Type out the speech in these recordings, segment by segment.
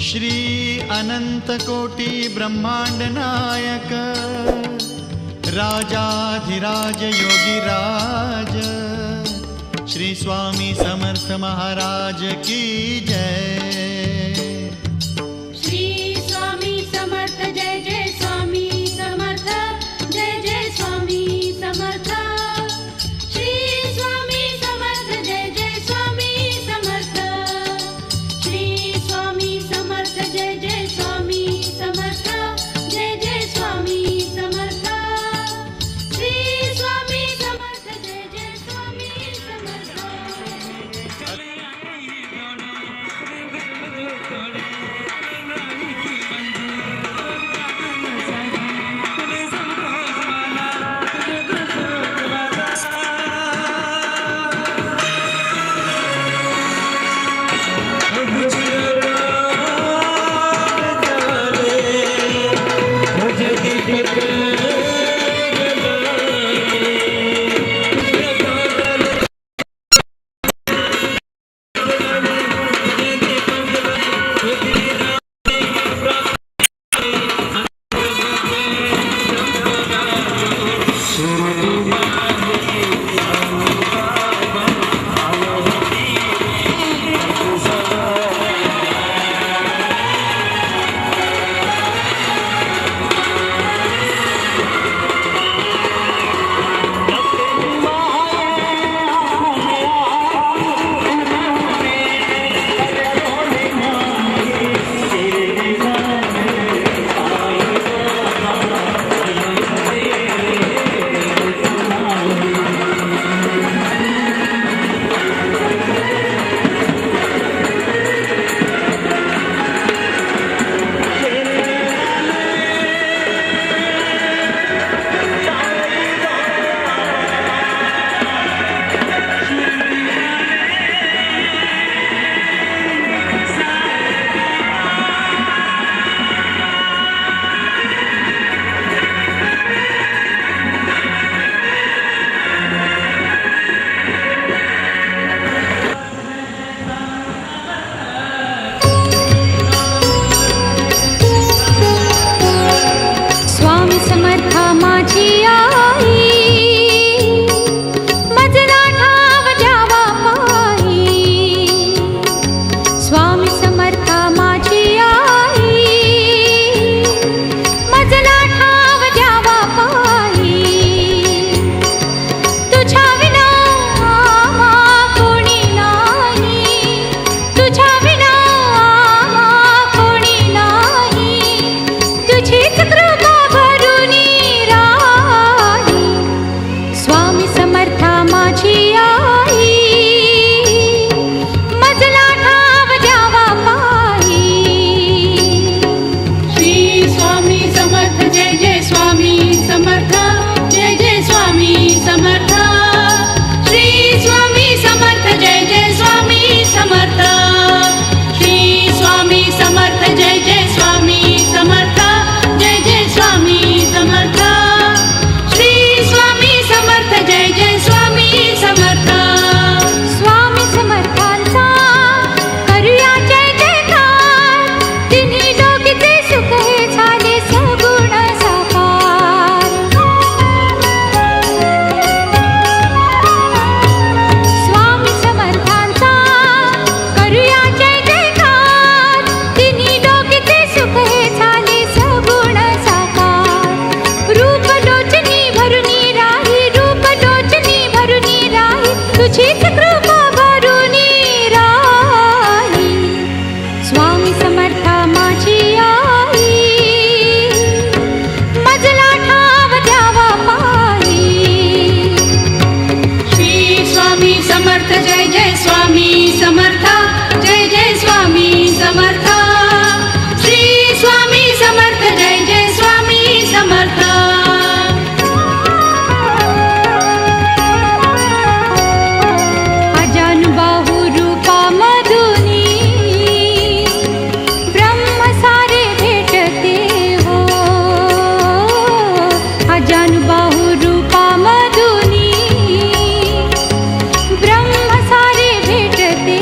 श्री अनंत कोटी ब्रह्मांड नायक राजाधिराज योगीराज श्री स्वामी समर्थ महाराज की जय। श्री स्वामी समर्थ जय जय स्वामी समर्थ जय जय स्वामी समर्थ। श्री स्वामी समर्थ जय जय स्वामी समर्थ। श्री स्वामी समर्थ जय जय स्वामी समर्थ जय जय स्वामी समर्थ। श्री स्वामी समर्थ जय जय स्वामी समर्थ। स्वामी समर्था माझी आई मजला ठाव द्यावा पायी। स्वामी समर्था माझी आई मजला ठाव द्यावा पायी। तुझ्या विना आम्हा कोणी नाही, तुझ्या विना आम्हा कोणी नाही। तुझीच कृपा स्वामी समर्था माझी आई मजला ठाव द्यावा पायी। श्री स्वामी समर्थ जय जय स्वामी समर्थ जय जय स्वामी समर्थ। श्री स्वामी समर्थ जय जय स्वामी समर्थ। श्री स्वामी समर्थ जय जय स्वामी समर्थ जय जय स्वामी समर्थ। जय जय स्वामी समर्थ। स्वामी समर्थांचा करूया जय जयकार, तिन्ही लोकीचे सुख हे झाले सगुण साकार। स्वामी समर्थांचा करूया जय जयकार, तिन्ही लोकीचे सुख हे झाले सगुण साकार। रूप लोचनी भरुनी राही, रूप लोचनी भरुनी राही, तुझीच कृपा भरुनी राही। स्वामी समर्था माझी आई मजला ठाव द्यावा पायी। श्री स्वामी समर्थ जय जय स्वामी समर्थ जय जय स्वामी समर्थ। श्री स्वामी समर्थ जय जय स्वामी समर्थ। अजानुबाहु रूपा मधुनी ब्रह्म सारे भेटते हो। अजानुबाहु रूपा मधुनी ब्रह्म सारे भेटते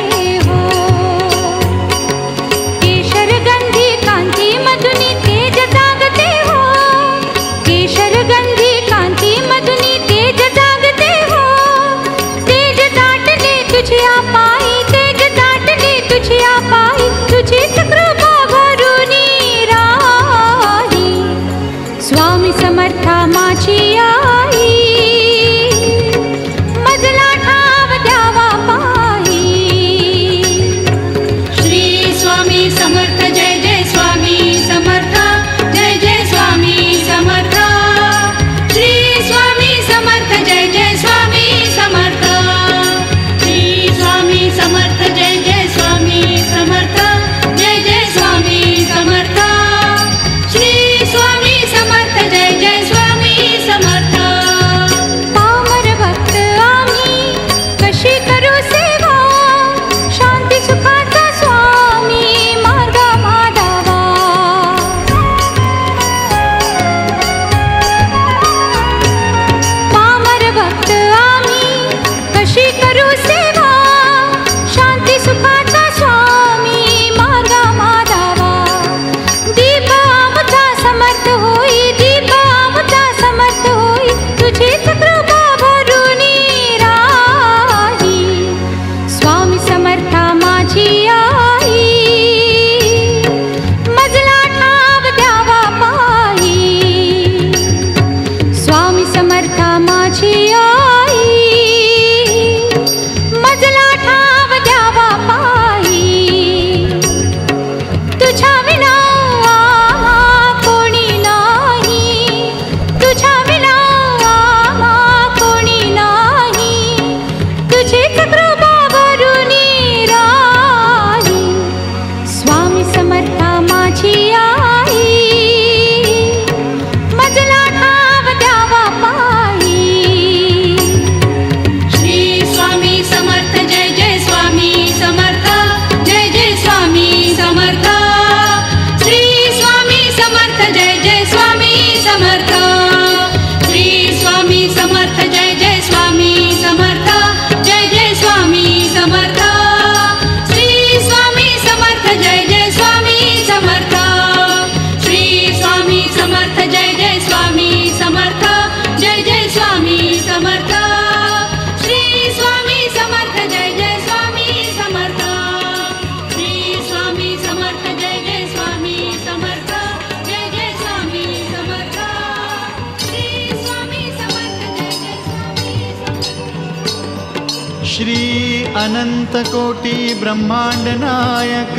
अनंतकोटी ब्रह्मांड नायक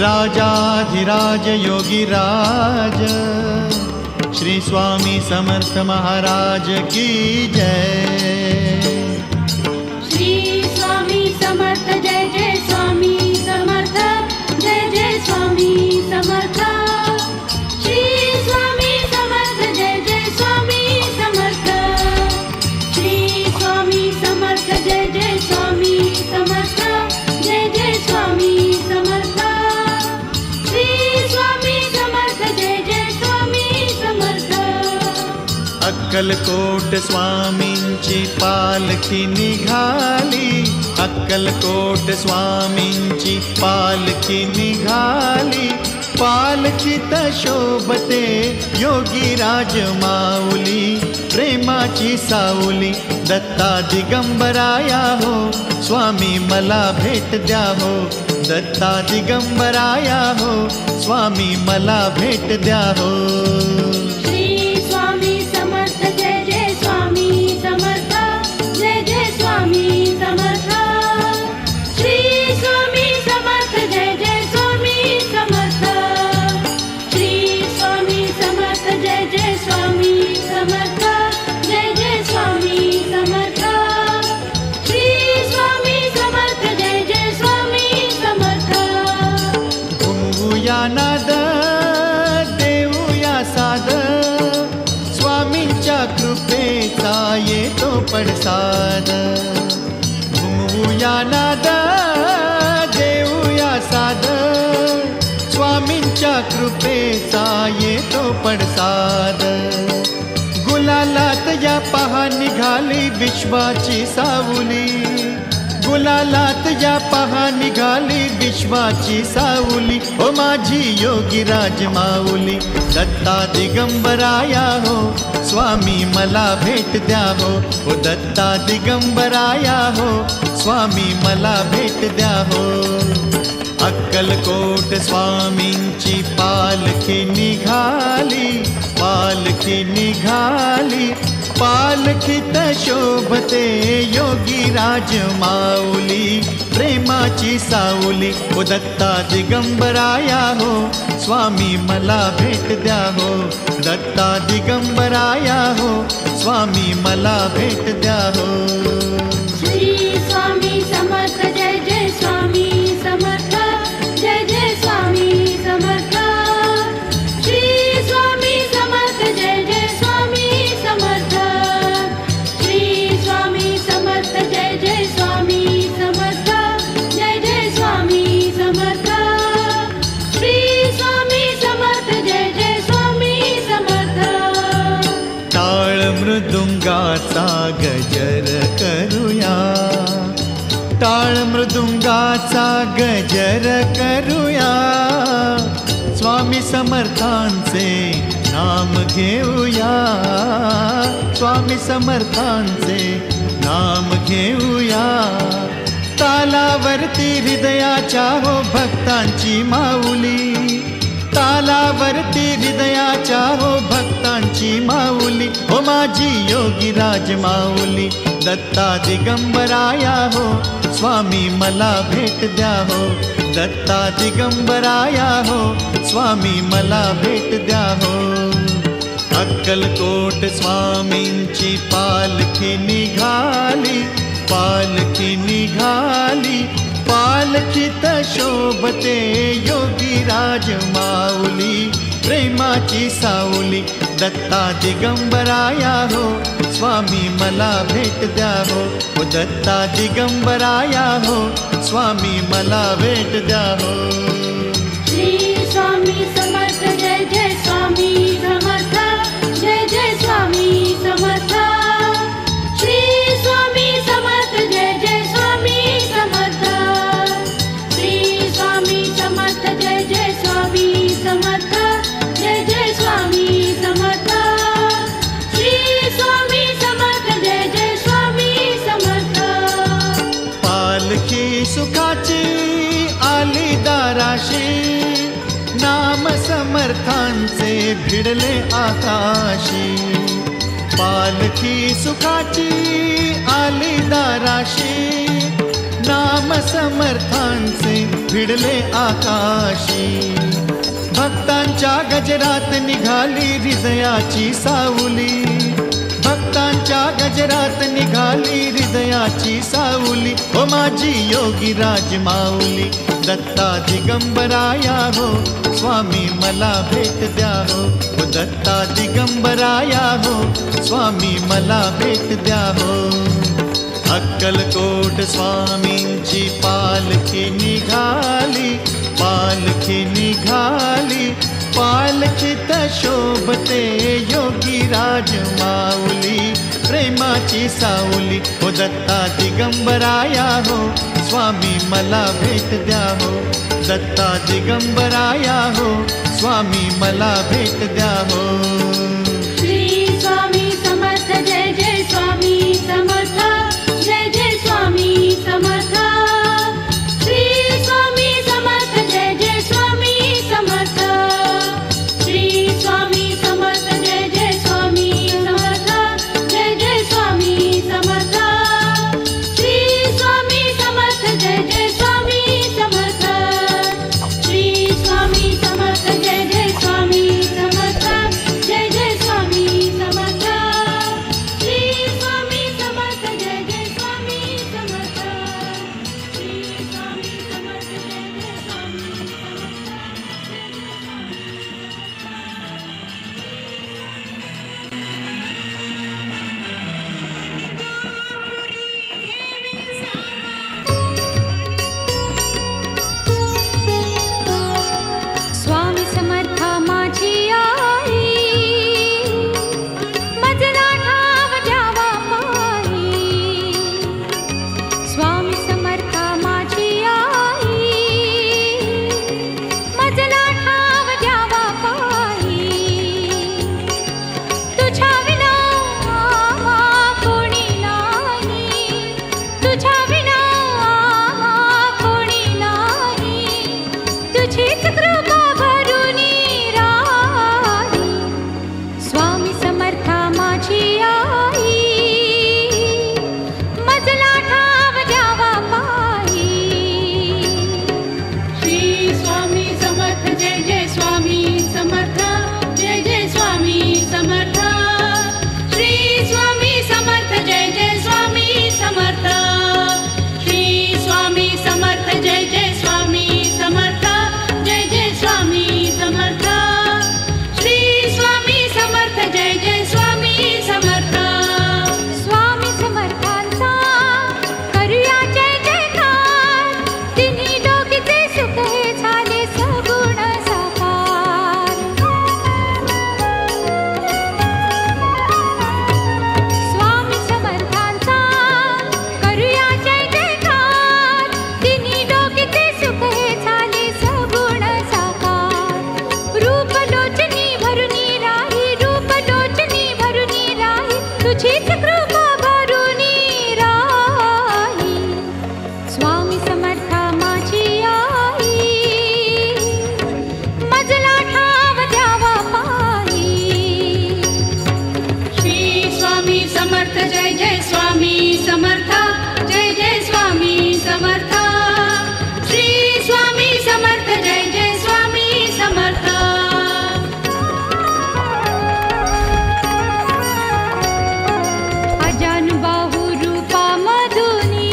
राजाधिराज योगीराज श्री स्वामी समर्थ महाराज की जय। श्री स्वामी समर्थ जय जय स्वामी समर्थ जय जय स्वामी समर्थ। श्री स्वामी समर्थ जय जय स्वामी समर्थ। श्री स्वामी समर्थ जय जय स्वामी समर्थ जय जय स्वामी समर्थ। श्री स्वामी समर्थ जय जय स्वामी समर्थ। अक्कलकोट स्वामींची पालखी निघाली, अक्कलकोट स्वामींची पालखी निघाली, पालखीत शोभते योगीराज माऊली, प्रेमाची सावली दत्ता दिगंबराया हो, स्वामी मला भेट द्या हो, दत्ता दिगंबराया हो, स्वामी मला भेट द्या हो। श्री स्वामी समर्थ जय जय स्वामी समर्थ जय जय स्वामी समर्थ। श्री स्वामी समर्थ जय जय स्वामी समर्थ। श्री स्वामी समर्थ जय जय स्वामी समर्थ जय जय स्वामी समर्थ। श्री स्वामी समर्थ जय जय स्वामी समर्थ। घुमवूया नाद देऊया साद, स्वामींच्या कृपेचा येतो पडसाद। घुमवूया नाद देऊया साद, स्वामींच्या कृपेचा येतो पडसाद। गुलालात या पहा निघाली विश्वाची सावली, गुलालात या पहा निघाली विश्वाची सावली, ओ माझी योगीराज माऊली, दत्ता दिगंबराया हो, स्वामी मला भेट द्या हो, ओ दत्ता दिगंबराया हो, स्वामी मला भेट द्या हो। अक्कलकोट स्वामींची पालखी निघाली, पालखी निघाली, पालखीत शोभते योगीराज माऊली, प्रेमाची सावली, ओ दत्ता दिगंबराया हो, स्वामी मला भेट द्या हो, दत्ता दिगंबराया हो, स्वामी मला भेट द्या हो। श्री स्वामी समर्थ जय जय स्वामी समर्थ जय जय स्वामी समर्थ। श्री स्वामी समर्थ जय जय स्वामी समर्थ। श्री स्वामी समर्थ जय जय स्वामी समर्थ जय जय स्वामी समर्थ। श्री स्वामी समर्थ जय जय स्वामी समर्थ। टाळ मृदुंगाचा गजर करूया, टाळ मृदुंगाचा गजर करूया, स्वामी समर्थांचे नाम घेऊया, स्वामी समर्थांचे नाम घेऊया। तालावरती हृदयाच्या हो भक्तांची माऊली, तालावरती हृदयाच्या हो भक्तांची माऊली, हो माझी योगीराज माऊली, दत्ता दिगंबराया हो, स्वामी मला भेट द्या हो, दत्ता दिगंबराया हो, स्वामी मला भेट द्या हो। अक्कलकोट स्वामींची पालखी निघाली, पालखी निघाली, पालखीत शोभते योगीराज माऊली, प्रेमाची सावली दत्ता दिगंबराया हो, स्वामी मला भेट द्या हो, ओ दत्ता दिगंबराया हो, स्वामी मला भेट द्या हो। श्री स्वामी समर्थ जय जय स्वामी समर्थ जय जय स्वामी समर्थ। श्री स्वामी समर्थ जय जय स्वामी समर्थ। श्री स्वामी समर्थ जय जय स्वामी समर्थ जय जय स्वामी समर्थ। श्री स्वामी समर्थ जय जय स्वामी समर्थ। पालखी सुखाची आली दाराशी, नाम समर्थांचे भिडले आकाशी, पालखी सुखाची आली दाराशी, समर्थांचे भिडले आकाशी. भक्तांच्या गजरात निघाली हृदयाची सावली. भक्तांच्या गजरात निघाली हृदयाची सावली. ओ माझी योगी राज माऊली, दत्ता दिगंबराया हो, स्वामी मला भेट द्या हो. ओ दत्ता दिगंबराया हो, स्वामी मला भेट द्या हो. अक्कलकोट स्वामींची पालखी निघाली, पालखी निघाली. पालखीत शोभते योगी राज माऊली, प्रेमाची सावली. हो दत्ता दिगंबराया हो, स्वामी मला भेट द्या हो. दत्ता दिगंबराया हो, स्वामी मला भेट द्या हो. श्री स्वामी समर्थ जय जय स्वामी समर्थ, जय जय स्वामी समर्थ. श्री स्वामी समर्थ जय जय स्वामी समर्थ. श्री स्वामी समर्थ जय जय स्वामी समर्थ, जय जय स्वामी समर्थ. श्री स्वामी समर्थ जय जय स्वामी समर्थ. श्री स्वामी समर्थ जय जय स्वामी समर्थ, जय जय स्वामी समर्थ. श्री स्वामी समर्थ जय जय स्वामी समर्थ. श्री स्वामी समर्थ जय जय स्वामी स्वामी समर्था माझी आई, मजला ठाव द्यावा पायी. स्वामी समर्था माझी आई, मजला ठाव द्यावा पायी. तुझ्या विना कोणी नाही, तुझ्या विना कोणी नाही. तुझीच कृपा भरुनी राही. स्वामी समर्था माझी आई, मजला ठाव द्यावा पायी. श्री स्वामी समर्थ जय जय स्वामी समर्थ, जय जय स्वामी समर्थ. श्री स्वामी समर्थ जय जय स्वामी समर्थ. श्री स्वामी समर्थ जय जय स्वामी समर्थ, जय जय स्वामी समर्थ. श्री स्वामी समर्थ जय जय स्वामी समर्थ. स्वामी समर्थांचा करूया जय जयकार. तिन्ही लोकीचे सुख हे झाले सगुण साकार. स्वामी समर्थांचा करूया जय जयकार. तिन्ही लोकीचे सुख हे झाले सगुण साकार. रूप लोचनी भरुनी राही, रूप लोचनी भरुनी राही. तुझीच कृपा भरुनी राही. स्वामी समर्था माझी आई, मजला ठाव द्यावा पायी. श्री स्वामी समर्थ जय जय स्वामी समर्थ, जय जय स्वामी समर्थ. श्री स्वामी समर्थ जय जय स्वामी समर्थ. अजानुबाहु रूपा मधुनी,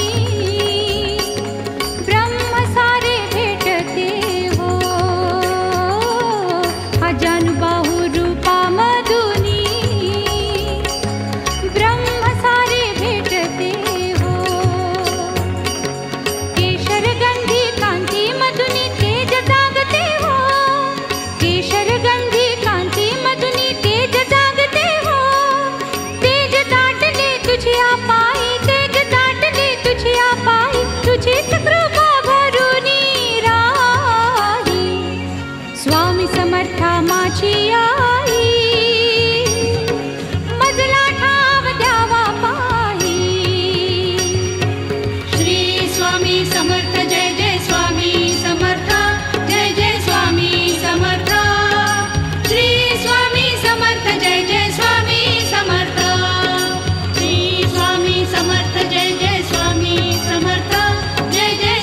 ब्रह्म सारे भेटते हो. अजानुबाहु रूपा मधुनी, ब्रह्म सारे भेटते हो. केशर गंधी कांती मधुनी तेज जागते हो. केशर गंधी कांती मधुनी तेज जागते हो. तेज दाटले तुझ्या पायी, तेज दाटले तुझ्या पायी. तुझीच कृपा भरुनी राही. स्वामी समर्था माझी आई, मजला ठाव द्यावा पायी. श्री स्वामी समर्थ जय जय स्वामी समर्थ, जय जय स्वामी समर्थ. श्री स्वामी समर्थ जय जय स्वामी समर्थ. श्री स्वामी समर्थ जय जय स्वामी समर्थ, जय जय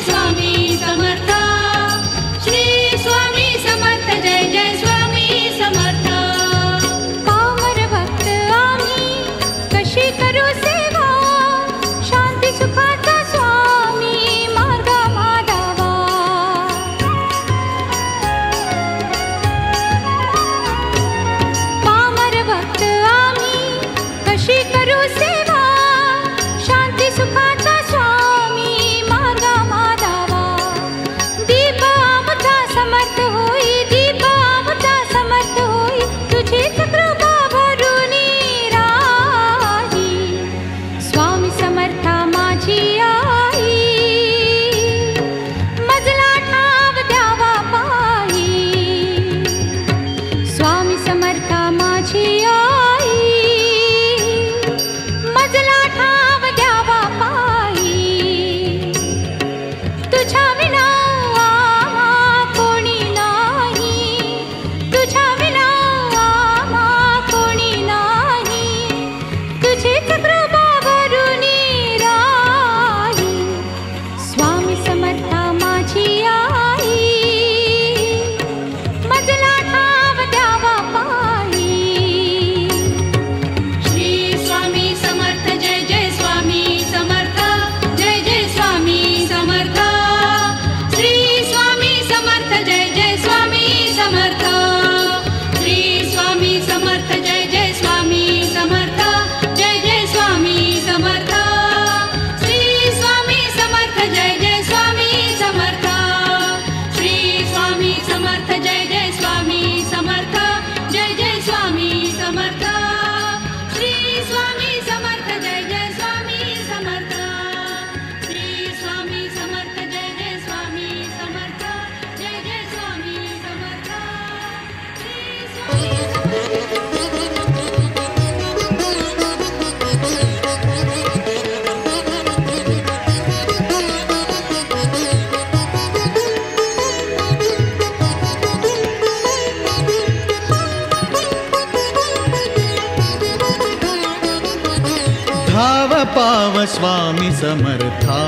पाव स्वामी समर्था,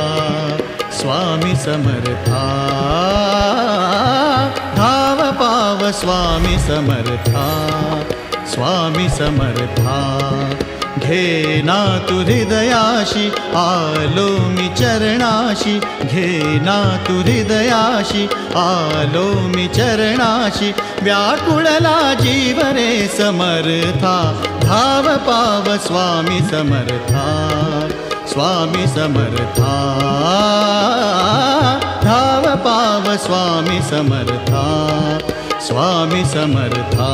स्वामी समर्था, धाव पाव स्वामी समर्था, स्वामी समर्था. घेना तू हृदयाशी आलो मी चरणाशी, घेना तू हृदयाशी आलो मी चरणाशी. व्याकुळला जीव रे समर्था, धाव पाव स्वामी समर्था, स्वामी समर्था, धाव पाव स्वामी समर्था, स्वामी समर्था.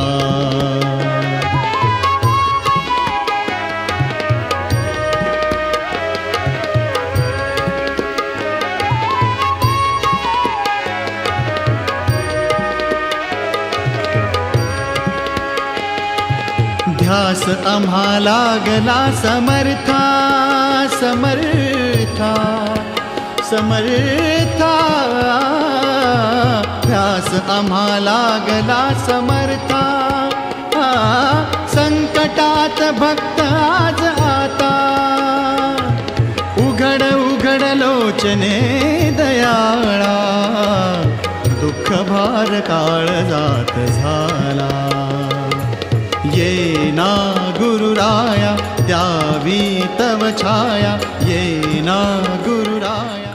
ध्यास आम्हा लागला समर्था, समर्था, समर्था. ध्यास आम्हा लागला समर्था, संकटात भक्त आज आता. उघड उघड लोचने दयाळा, दुःख भार काळजात झाला. ये ना गुरुराया द्यावी तव छाया, ये ना गुरुराया.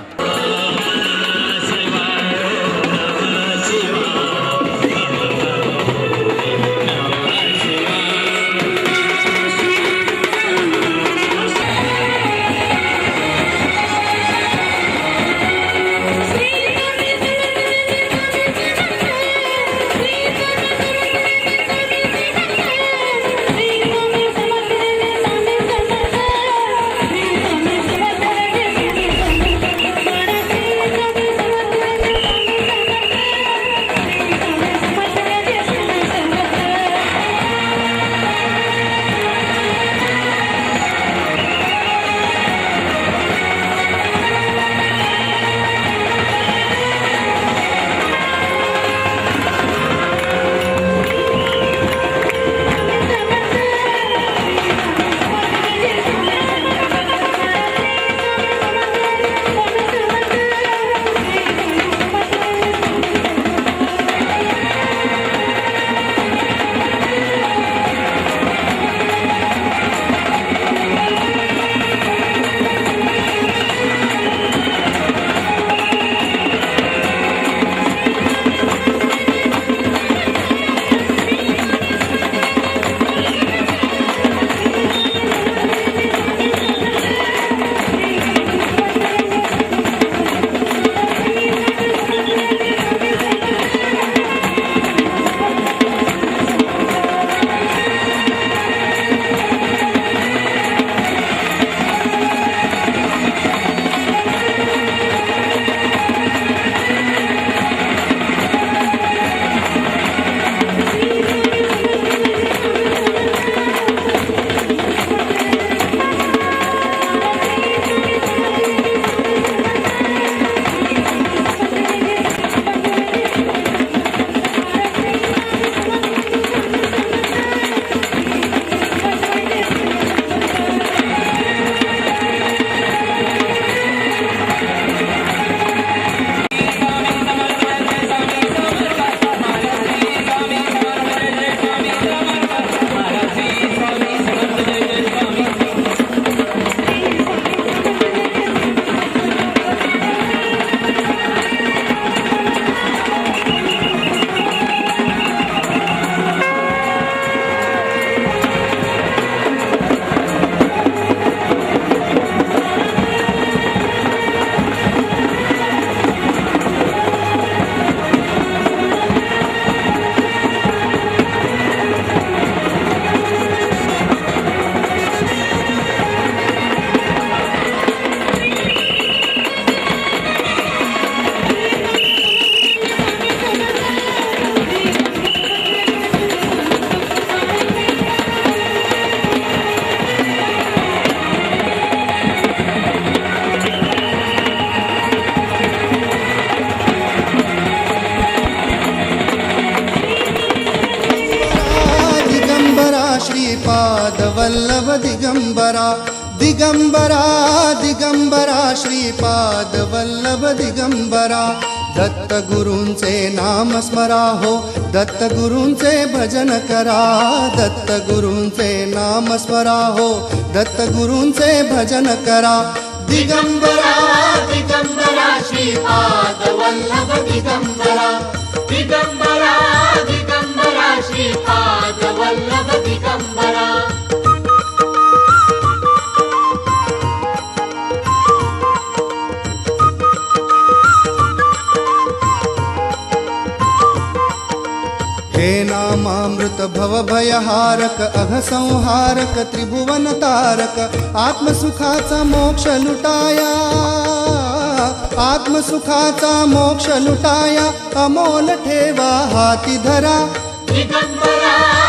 दिगंबरा दिगंबरा श्रीपाद वल्लभ दिगंबरा दत्त गुरूंचे नाम स्मरा हो दत्त गुरूंचे भजन करा दत्त गुरूंचे नाम स्मरा हो दत्त गुरूंचे भजन करा दिगंबरा दिगंबरा श्रीपाद वल्लभ दिगंबरा दिगंबरा दिगंबरा श्रीपाद वल्लभ दिगंबरा हे नामामृत भव भयहारक अघ संहारक त्रिभुवन तारक आत्मसुखाचा मोक्ष लुटाया आत्मसुखाचा मोक्ष लुटाया अमोल ठेवा हाती धरा दिगंबरा